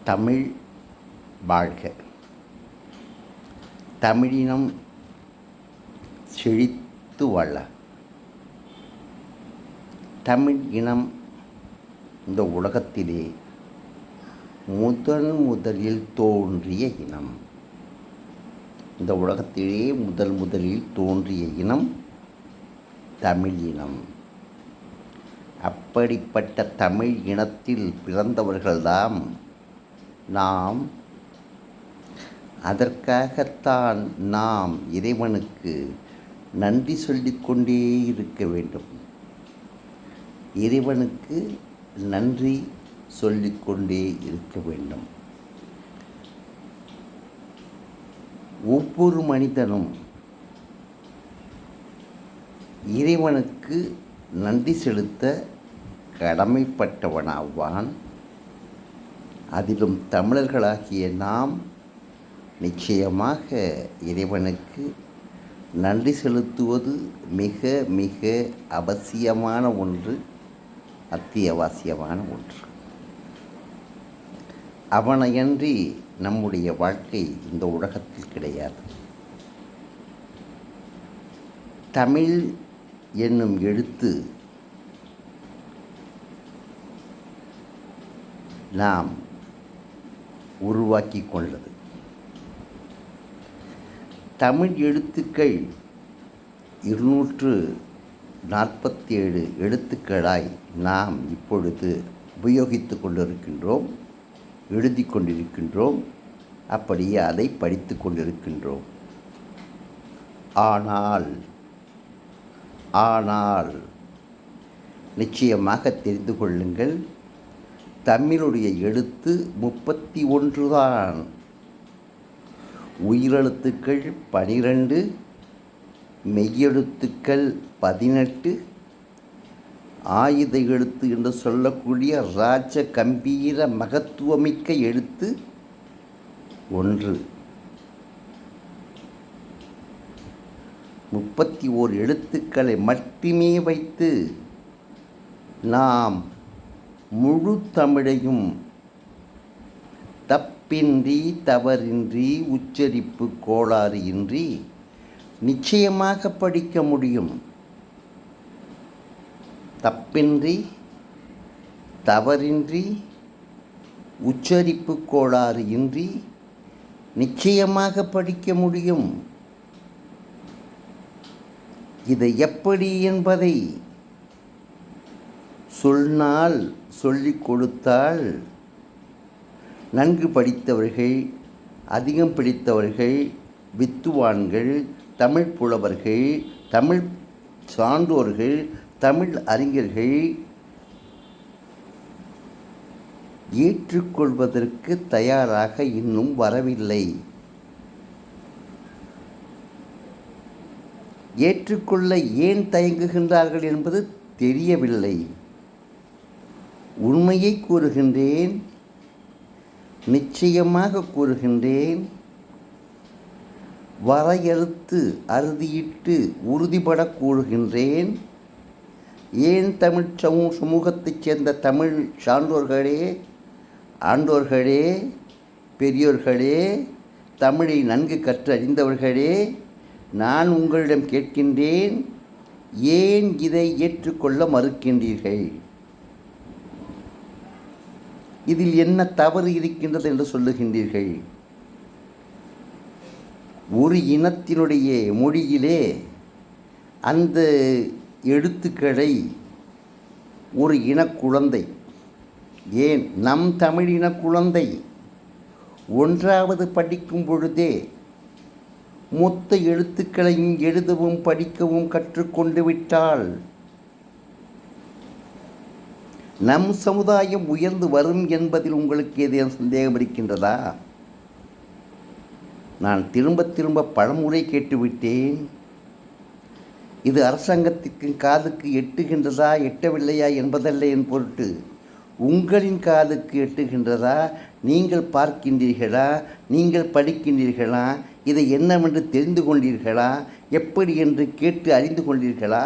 தமிழ் வாழ்க. தமிழினம் செழித்து வாழ. தமிழ் இனம் இந்த உலகத்திலே முதலில் தோன்றிய இனம். இந்த உலகத்திலே முதலில் தோன்றிய இனம் தமிழ் இனம். அப்படிப்பட்ட தமிழ் இனத்தில் பிறந்தவர்கள்தான் நாம். அதற்காகத்தான் நாம் இறைவனுக்கு நன்றி சொல்லிக்கொண்டே இருக்க வேண்டும். இறைவனுக்கு நன்றி சொல்லிக்கொண்டே இருக்க வேண்டும். ஒவ்வொரு மனிதனும் இறைவனுக்கு நன்றி செலுத்த கடமைப்பட்டவனாவான். அதிலும் தமிழர்களாகிய நாம் நிச்சயமாக இறைவனுக்கு நன்றி செலுத்துவது மிக மிக அவசியமான ஒன்று, அத்தியாவசியமான ஒன்று. அவனையன்றி நம்முடைய வாழ்க்கை இந்த உலகத்தில் கிடையாது. தமிழ் என்னும் எழுத்து நாம் உருவாக்கி கொண்டது. தமிழ் எழுத்துக்கள் 247 எழுத்துக்களாய் நாம் இப்பொழுது உபயோகித்து கொண்டிருக்கின்றோம், எழுதி கொண்டிருக்கின்றோம், அப்படியே அதை படித்து கொண்டிருக்கின்றோம். ஆனால் நிச்சயமாக தெரிந்து கொள்ளுங்கள், தமிழுடைய எழுத்து 31 தான். உயிரெழுத்துக்கள் 12, மெய்யெழுத்துக்கள் 18, ஆயுத எழுத்து என்று சொல்லக்கூடிய ராஜ கம்பீர மகத்துவமிக்க எழுத்து 1. 31 எழுத்துக்களை மட்டுமே வைத்து நாம் முழு தமிழையும் தப்பின்றி தவறின்றி உச்சரிப்பு கோளாறு இன்றி நிச்சயமாக படிக்க முடியும். தப்பின்றி தவறின்றி உச்சரிப்பு கோளாறு இன்றி நிச்சயமாக படிக்க முடியும். இதை எப்படி என்பதை சொன்னால், சொல்லிக் கொடுத்தால் நன்கு படித்தவர்கள், அதிகம் படித்தவர்கள், வித்துவான்கள், தமிழ் புலவர்கள், தமிழ் சான்றோர்கள், தமிழ் அறிஞர்கள் ஏற்றுக்கொள்வதற்கு தயாராக இன்னும் வரவில்லை. ஏற்றுக்கொள்ள ஏன் தயங்குகின்றார்கள் என்பது தெரியவில்லை. உண்மையை கூறுகின்றேன், நிச்சயமாக கூறுகின்றேன். வரையறுத்து அறுதியிட்டு உறுதிபட கூறுகின்றேன். ஏன் தமிழ் சமூகத்தைச் சேர்ந்த தமிழ் சான்றோர்களே, ஆண்டோர்களே, பெரியோர்களே, தமிழை நன்கு கற்றறிந்தவர்களே, நான் உங்களிடம் கேட்கின்றேன், ஏன் இதை ஏற்றுக்கொள்ள மறுக்கின்றீர்கள்? இதில் என்ன தவறு இருக்கின்றது என்று சொல்லுகின்றீர்கள்? ஒரு இனத்தினுடைய மொழியிலே அந்த எழுத்துக்களை ஒரு இனக்குழந்தை, ஏன் நம் தமிழ் இனக்குழந்தை 1வது படிக்கும் பொழுதே மொத்த எழுத்துக்களையும் எழுதவும் படிக்கவும் கற்றுக்கொண்டு விட்டால் நம் சமுதாயம் உயர்ந்து வரும் என்பதில் உங்களுக்கு ஏதேனும் சந்தேகம் இருக்கின்றதா? நான் திரும்ப பலமுறை கேட்டுவிட்டேன். இது அரசாங்கத்திற்கு காதுக்கு எட்டுகின்றதா எட்டவில்லையா என்பதல்ல என் பொருட்டு. உங்களின் காதுக்கு எட்டுகின்றதா? நீங்கள் பார்க்கின்றீர்களா? நீங்கள் படிக்கின்றீர்களா? இதை என்னவென்று தெரிந்து கொண்டீர்களா? எப்படி என்று கேட்டு அறிந்து கொண்டீர்களா?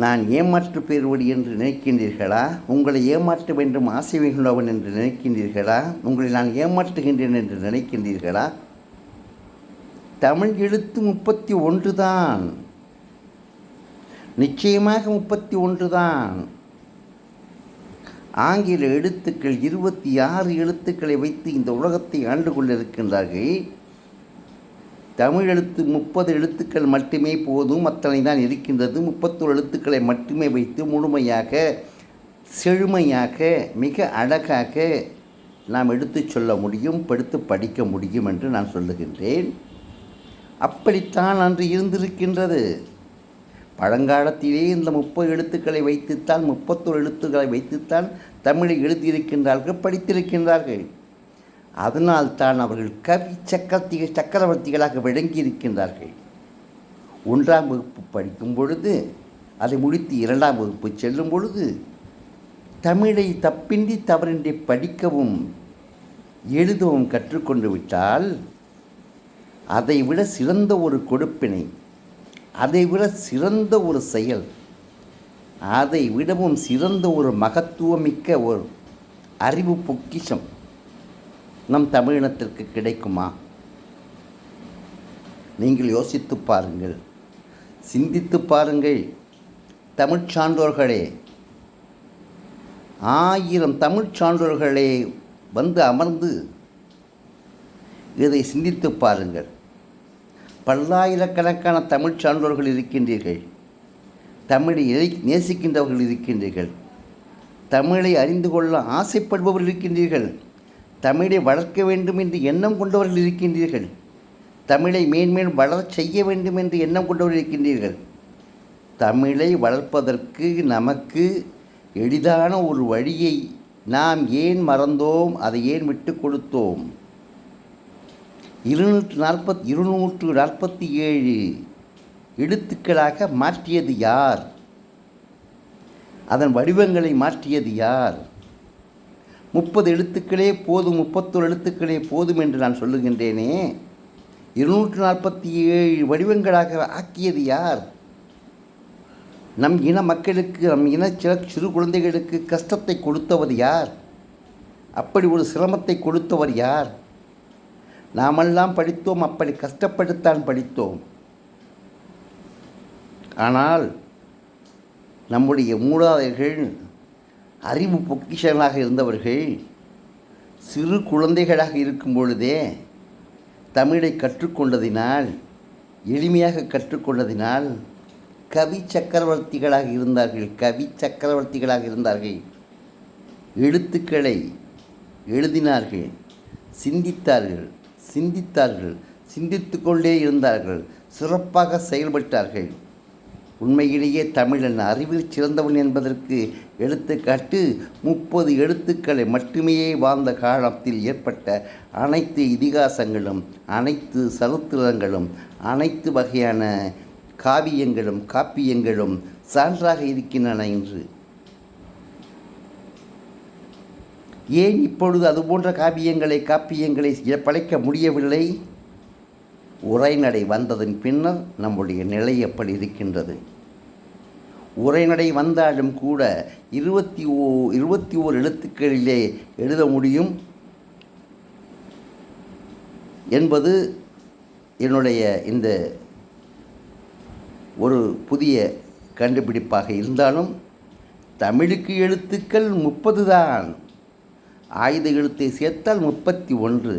நான் ஏமாற்று பெறுவது என்று நினைக்கின்றீர்களா? உங்களை ஏமாற்ற வேண்டும் ஆசை கொண்டவன் என்று நினைக்கின்றீர்களா? உங்களை நான் ஏமாற்றுகின்றேன் என்று நினைக்கின்றீர்களா? தமிழ் எழுத்து 31 தான், நிச்சயமாக 31 தான். ஆங்கில எழுத்துக்கள் 26 எழுத்துக்களை வைத்து இந்த உலகத்தை ஆண்டு கொண்டிருக்கின்றார்கள். தமிழ் எழுத்து 30 எழுத்துக்கள் மட்டுமே போதும், அத்தனை தான் இருக்கின்றது. 31 எழுத்துக்களை மட்டுமே வைத்து முழுமையாக, செழுமையாக, மிக அழகாக நாம் எடுத்து சொல்ல முடியும், எடுத்து படிக்க முடியும் என்று நான் சொல்லுகின்றேன். அப்படித்தான் அன்று இருந்திருக்கின்றது. பழங்காலத்திலே இந்த 30 எழுத்துக்களை வைத்துத்தான், 31 எழுத்துக்களை வைத்துத்தான் தமிழை எழுதியிருக்கின்றார்கள், படித்திருக்கின்றார்கள். அதனால்தான் அவர்கள் கவி சக்கரவர்த்திகளாக விளங்கியிருக்கின்றார்கள். 1ஆம் வகுப்பு படிக்கும் பொழுது, அதை முடித்து 2ஆம் வகுப்பு செல்லும் பொழுது, தமிழை தப்பின்றி தவறின்றி படிக்கவும் எழுதவும் கற்றுக்கொண்டு விட்டால், அதைவிட சிறந்த ஒரு கொடுப்பினை, அதைவிட சிறந்த ஒரு செயல், அதை விடவும் சிறந்த ஒரு மகத்துவமிக்க ஒரு அறிவு பொக்கிஷம் நம் தமிழினத்திற்கு கிடைக்குமா? நீங்கள் யோசித்து பாருங்கள், சிந்தித்து பாருங்கள். தமிழ்ச் சான்றோர்களே, 1000 தமிழ்ச் சான்றோர்களே வந்து அமர்ந்து இதை சிந்தித்து பாருங்கள். பல்லாயிரக்கணக்கான தமிழ்ச் சான்றோர்கள் இருக்கின்றீர்கள், தமிழை நேசிக்கின்றவர்கள் இருக்கின்றீர்கள், தமிழை அறிந்து கொள்ள ஆசைப்படுபவர்கள் இருக்கின்றீர்கள், தமிழை வளர்க்க வேண்டும் என்று எண்ணம் கொண்டவர்கள் இருக்கின்றீர்கள், தமிழை மேன்மேல் வளரச் செய்ய வேண்டும் என்று எண்ணம் கொண்டவர்கள் இருக்கின்றீர்கள். தமிழை வளர்ப்பதற்கு நமக்கு எளிதான ஒரு வழியை நாம் ஏன் மறந்தோம்? அதை ஏன் விட்டு கொடுத்தோம்? 247 எழுத்துக்களாக மாற்றியது யார்? அதன் வடிவங்களை மாற்றியது யார்? 30 எழுத்துக்களே போதும், 31 எழுத்துக்களே போதும் என்று நான் சொல்லுகின்றேனே, 247 வடிவங்களாக ஆக்கியது யார்? நம் இன மக்களுக்கு, நம் இன சிறு குழந்தைகளுக்கு கஷ்டத்தை கொடுத்தவர் யார்? அப்படி ஒரு சிரமத்தை கொடுத்தவர் யார்? நாமெல்லாம் படித்தோம், அப்படி கஷ்டப்பட்டுத்தான் படித்தோம். ஆனால் நம்முடைய மூதாதையர்கள் அறிவு பொக்கிஷங்களாக இருந்தவர்கள் சிறு குழந்தைகளாக இருக்கும் பொழுதே தமிழை கற்றுக்கொண்டதினால், எளிமையாக கற்றுக்கொண்டதினால் கவி சக்கரவர்த்திகளாக இருந்தார்கள். கவி சக்கரவர்த்திகளாக இருந்தார்கள். எழுத்துக்களை எழுதினார்கள், சிந்தித்தார்கள், சிந்தித்து கொண்டே இருந்தார்கள், சிறப்பாக செயல்பட்டார்கள். உண்மையிலேயே தமிழன் அறிவில் சிறந்தவன் என்பதற்கு எடுத்துக்காட்டு 30 எழுத்துக்களை மட்டுமே வாழ்ந்த காலத்தில் ஏற்பட்ட அனைத்து இதிகாசங்களும், அனைத்து சரித்திரங்களும், அனைத்து வகையான காப்பியங்களும் சான்றாக இருக்கின்றன. இன்று ஏன் இப்பொழுது அதுபோன்ற காப்பியங்களை படைக்க முடியவில்லை? உரைநடை வந்ததன் பின்னர் நம்முடைய நிலை எப்படி இருக்கின்றது? உரைநடை வந்தாலும் கூட 21 எழுத்துக்களிலே எழுத முடியும் என்பது என்னுடைய இந்த ஒரு புதிய கண்டுபிடிப்பாக இருந்தாலும், தமிழுக்கு எழுத்துக்கள் 30 தான், ஆயுத எழுத்தை சேர்த்தால் 31.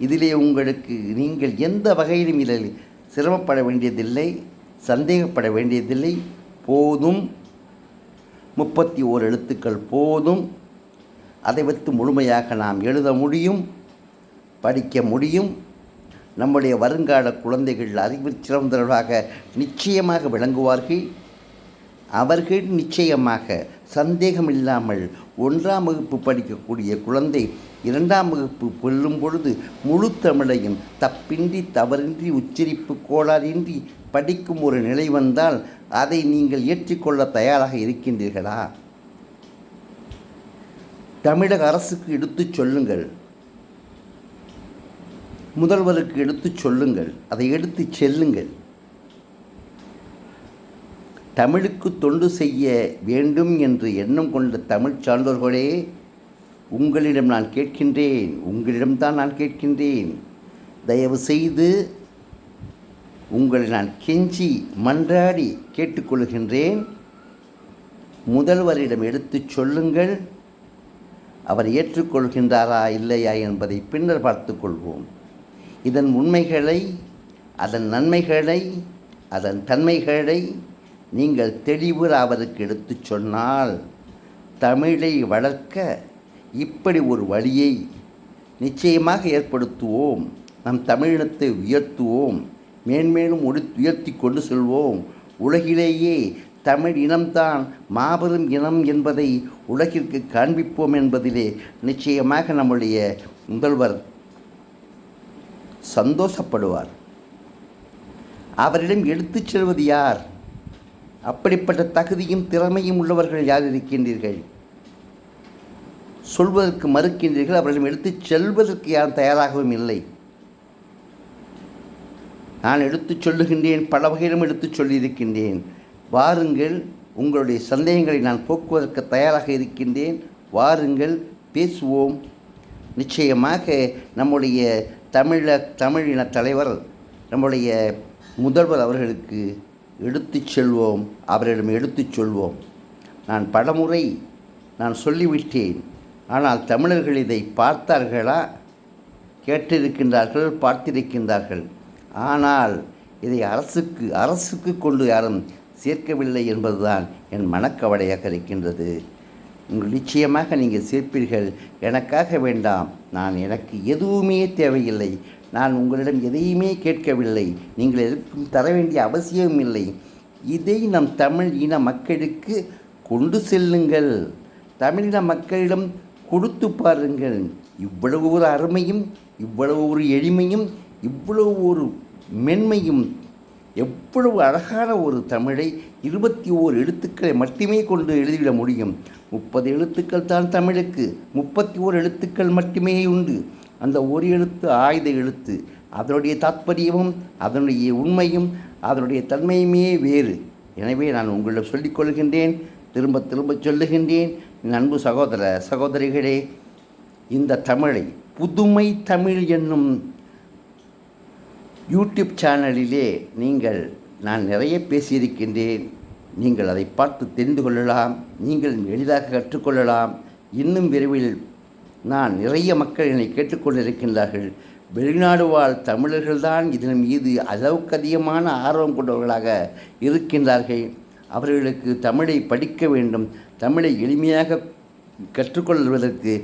இதிலே உங்களுக்கு நீங்கள் எந்த வகையிலும் இதில் சிரமப்பட வேண்டியதில்லை, சந்தேகப்பட வேண்டியதில்லை. போதும், 31 எழுத்துக்கள் போதும். அதை வைத்து முழுமையாக நாம் எழுத முடியும், படிக்க முடியும். நம்முடைய வருங்கால குழந்தைகள் அறிவில் சிறந்தவர்களாக நிச்சயமாக விளங்குவார்கள். அவர்கள் நிச்சயமாக சந்தேகமில்லாமல் 1ஆம் வகுப்பு படிக்கக்கூடிய குழந்தை 2ஆம் வகுப்பு செல்லும் பொழுது முழு தமிழையும் தப்பின்றி தவறின்றி உச்சரிப்பு கோளாறின்றி படிக்கும் ஒரு நிலை வந்தால் அதை நீங்கள் ஏற்றுக்கொள்ள தயாராக இருக்கின்றீர்களா? தமிழக அரசுக்கு எடுத்துச் சொல்லுங்கள், முதல்வருக்கு எடுத்துச் சொல்லுங்கள், அதை எடுத்துச் செல்லுங்கள். தமிழுக்கு தொண்டு செய்ய வேண்டும் என்று எண்ணம் கொண்ட தமிழ் சான்றோர்களே, உங்களிடம் நான் கேட்கின்றேன், உங்களிடம்தான் நான் கேட்கின்றேன். தயவு செய்து உங்களை நான் கெஞ்சி மன்றாடி கேட்டுக்கொள்கின்றேன். முதல்வரிடம் எடுத்துச் சொல்லுங்கள். அவர் ஏற்றுக்கொள்கின்றாரா இல்லையா என்பதை பின்னர் பார்த்து கொள்வோம். இதன் உண்மைகளை, அதன் நன்மைகளை, அதன் தன்மைகளை நீங்கள் தெளிவுற அவருக்கு எடுத்துச் சொன்னால் தமிழை வளர்க்க இப்படி ஒரு வழியை நிச்சயமாக ஏற்படுத்துவோம். நம் தமிழினத்தை உயர்த்துவோம், மேன்மேலும் உயர்த்தி கொண்டு செல்வோம். உலகிலேயே தமிழ் இனம்தான் மாபெரும் இனம் என்பதை உலகிற்கு காண்பிப்போம் என்பதிலே நிச்சயமாக நம்முடைய முதல்வர் சந்தோஷப்படுவார். அவரிடம் எடுத்துச் செல்வது யார்? அப்படிப்பட்ட தகுதியும் திறமையும் உள்ளவர்கள் யார் இருக்கின்றீர்கள்? சொல்வதற்கு மறுக்கின்றீர்கள். அவரிடம் எடுத்துச் செல்வதற்கு யாரும் தயாராகவும் இல்லை. நான் எடுத்துச் சொல்லுகின்றேன், பல வகையிலும் எடுத்துச் சொல்லியிருக்கின்றேன். வாருங்கள், உங்களுடைய சந்தேகங்களை நான் போக்குவதற்கு தயாராக இருக்கின்றேன். வாருங்கள், பேசுவோம். நிச்சயமாக நம்முடைய தமிழின தலைவர், நம்முடைய முதல்வர் அவர்களுக்கு எடுத்துச் செல்வோம், அவரிடம் எடுத்துச் சொல்வோம். நான் பலமுறை சொல்லிவிட்டேன். ஆனால் தமிழர்கள் இதை பார்த்தார்களா? கேட்டிருக்கின்றார்கள், பார்த்திருக்கின்றார்கள். ஆனால் இதை அரசுக்கு கொண்டு யாரும் சேர்க்கவில்லை என்பதுதான் என் மனக்கவலையாக இருக்கின்றது. நிச்சயமாக நீங்கள் சேர்ப்பீர்கள். எனக்காக வேண்டாம், எனக்கு எதுவுமே தேவையில்லை. நான் உங்களிடம் எதையுமே கேட்கவில்லை. நீங்கள் எதற்கும் தர வேண்டிய அவசியம் இல்லை. இதை நம் தமிழ் இன மக்களுக்கு கொண்டு செல்லுங்கள். தமிழின மக்களிடம் கொடுத்து பாருங்கள். இவ்வளவு ஒரு அருமையும், இவ்வளவு ஒரு எளிமையும், இவ்வளவு ஒரு மென்மையும், எவ்வளவு அழகான ஒரு தமிழை 21 எழுத்துக்களை மட்டுமே கொண்டு எழுதிவிட முடியும். 30 எழுத்துக்கள் தான் தமிழுக்கு, 31 எழுத்துக்கள் மட்டுமே உண்டு. அந்த ஒரு எழுத்து ஆயுத எழுத்து. அதனுடைய தாத்பரியமும், அதனுடைய உண்மையும், அதனுடைய தன்மையுமே வேறு. எனவே நான் உங்களிடம் சொல்லிக்கொள்கின்றேன், திரும்ப திரும்ப சொல்லுகின்றேன். அன்பு சகோதரிகளே, இந்த தமிழை புதுமை தமிழ் என்னும் யூடியூப் சேனலிலே நான் நிறைய பேசியிருக்கின்றேன். நீங்கள் அதை பார்த்து தெரிந்து கொள்ளலாம். நீங்கள் எளிதாக கற்றுக்கொள்ளலாம். இன்னும் விரைவில் நிறைய மக்கள் என்னை கேட்டுக்கொண்டிருக்கின்றார்கள். வெளிநாடு வாழ் தமிழர்கள்தான் இதன் மீது அளவுக்கு அதிகமான ஆர்வம் கொண்டவர்களாக இருக்கின்றார்கள். அவர்களுக்கு தமிழை படிக்க வேண்டும், தமிழை எளிமையாக கற்றுக்கொள்வதற்கு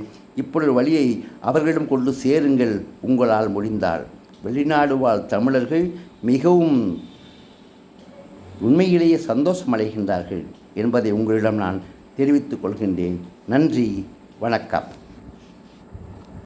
இப்பொழுது வழியை அவர்களிடம் கொண்டு சேருங்கள் உங்களால் முடிந்தால். வெளிநாடு வாழ் தமிழர்கள் மிகவும் உண்மையிலேயே சந்தோஷம் அடைகின்றார்கள் என்பதை உங்களிடம் நான் தெரிவித்துக் கொள்கின்றேன். நன்றி, வணக்கம்.